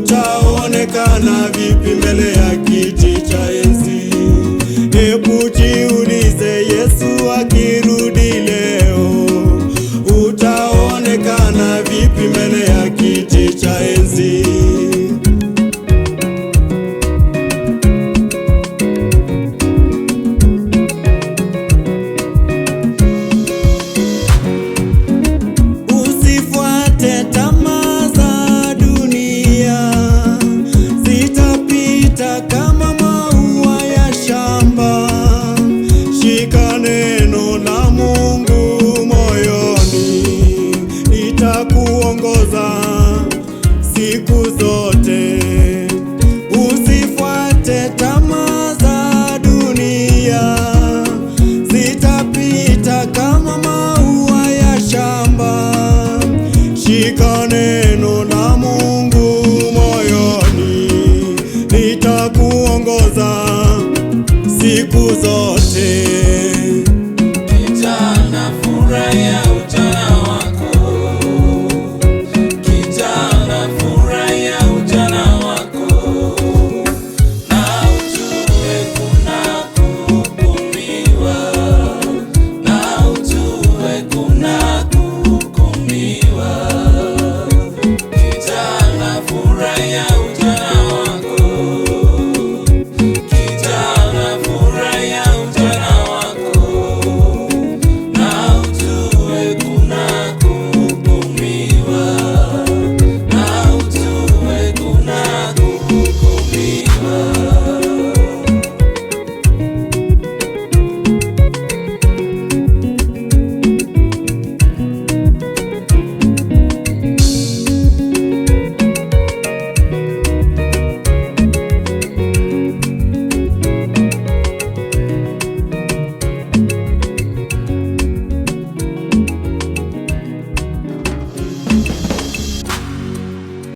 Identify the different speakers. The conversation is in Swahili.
Speaker 1: utaonekana vipi mbele ya kiti cha enzi? Hebu jiulize, Yesu akirudi leo, utaonekana vipi mbele ya kiti cha enzi? Usifuate tamaa za dunia, zitapita kama maua ya shamba. Shika neno la Mungu moyoni, litakuongoza siku zote. Usifuate tamaa za dunia, zitapita kama maua ya shamba. Shika neno la Mungu moyoni, litakuongoza siku zote.